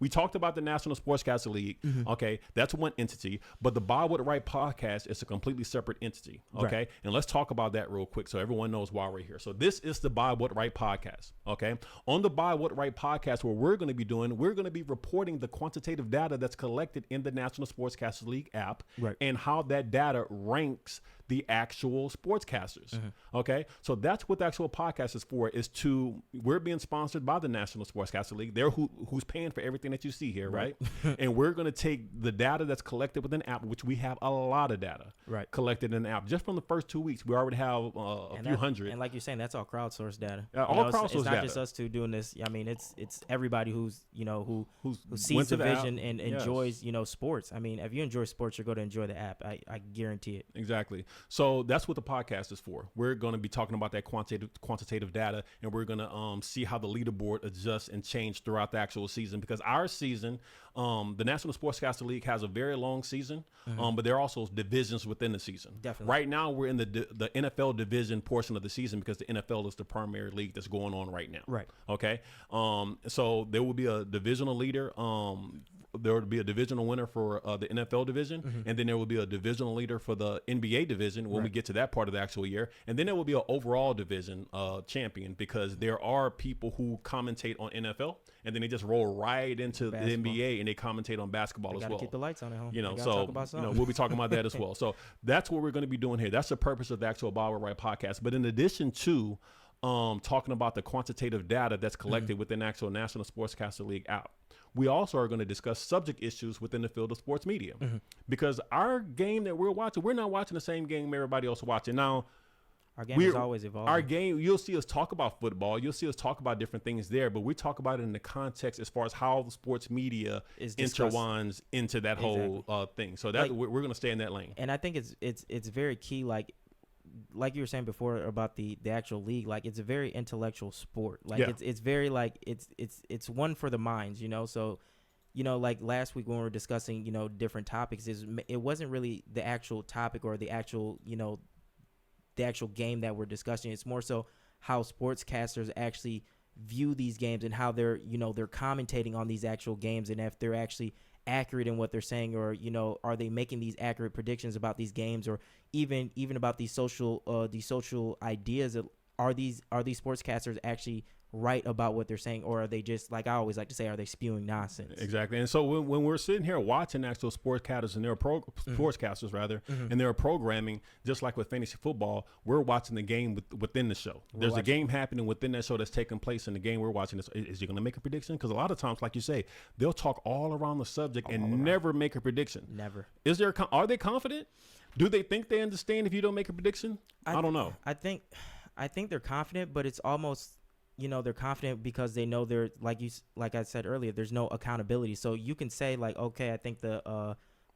We talked about the National Sportscaster League. Okay, that's one entity, but the Bob Woodwright podcast is a completely separate entity. Okay, Right. and let's talk about that real quick so everyone knows why we're here. So this is the Bob Woodwright podcast. Okay, on the Bob Woodwright podcast, what we're going to be doing, we're going to be reporting the quantitative data that's collected in the National Sportscaster League app, Right. and how that data ranks the actual sportscasters. Okay, so that's what the actual podcast is for. We're being sponsored by the National Sportscaster League. They're who's paying for everything that you see here, right? And we're going to take the data that's collected within the app, which we have a lot of data collected in the app. Just from the first 2 weeks, we already have a few hundred. And like you're saying, that's all crowdsourced data. All it's crowdsourced not data. just us two doing this. I mean, it's everybody who's who went sees to the the app. vision and Yes. enjoys sports. I mean, if you enjoy sports, you're going to enjoy the app. I guarantee it. Exactly. So that's what the podcast is for. We're going to be talking about that quantitative data, and we're going to see how the leaderboard adjusts and change throughout the actual season. Because our season, the National Sportscaster League has a very long season, but there are also divisions within the season. Definitely. Right now, we're in the NFL division portion of the season because the NFL is the primary league that's going on right now. Right. Okay. So there will be a divisional leader. There will be a divisional winner for the NFL division, and then there will be a divisional leader for the NBA division when we get to that part of the actual year, and then there will be an overall division champion, because there are people who commentate on NFL and then they just roll right into Basketball. the NBA and they commentate on basketball as Got to well. keep the lights on at home. You know, They gotta so talk about something. we'll be talking about that as well. So that's what we're going to be doing here. That's the purpose of the actual Bob Woodwright podcast. But in addition to talking about the quantitative data that's collected within the actual National Sportscaster League app, we also are going to discuss subject issues within the field of sports media, because our game that we're watching, we're not watching the same game everybody else is watching. Now, Our game is always evolving. our game, you'll see us talk about football, you'll see us talk about different things there, but we talk about it in the context as far as how the sports media Is discussed. intertwines into that whole thing. So that we're going to stay in that lane. And I think it's very key, like you were saying before about the actual league. Like, it's a very intellectual sport. Like, it's very like it's one for the minds, so like last week when we were discussing different topics, it wasn't really the actual topic or the actual the actual game that we're discussing. It's more so how sportscasters actually view these games and how they're commentating on these actual games, and if they're actually accurate in what they're saying, or are they making these accurate predictions about these games, or even about these social ideas. Are these sportscasters actually right about what they're saying, or are they just, like I always like to say, are they spewing nonsense? Exactly. And so when we're sitting here watching actual sportscasters and sportscasters rather, and they're programming, just like with fantasy football, we're watching the game within the show. There's a game happening within that show that's taking place in the game we're watching. Is you going to make a prediction? Because a lot of times, like you say, they'll talk all around the subject and never make a prediction. Never. Are they confident? Do they think they understand if you don't make a prediction? I don't know. I think they're confident, but it's almost, they're confident because they know they're, like I said earlier, there's no accountability. So you can say, like, okay, I think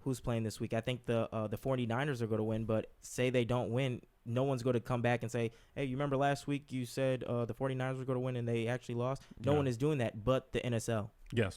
who's playing this week? I think the 49ers are going to win, but say they don't win, no one's going to come back and say, hey, you remember last week you said the 49ers were going to win and they actually lost? No one is doing that but the NSL. Yes.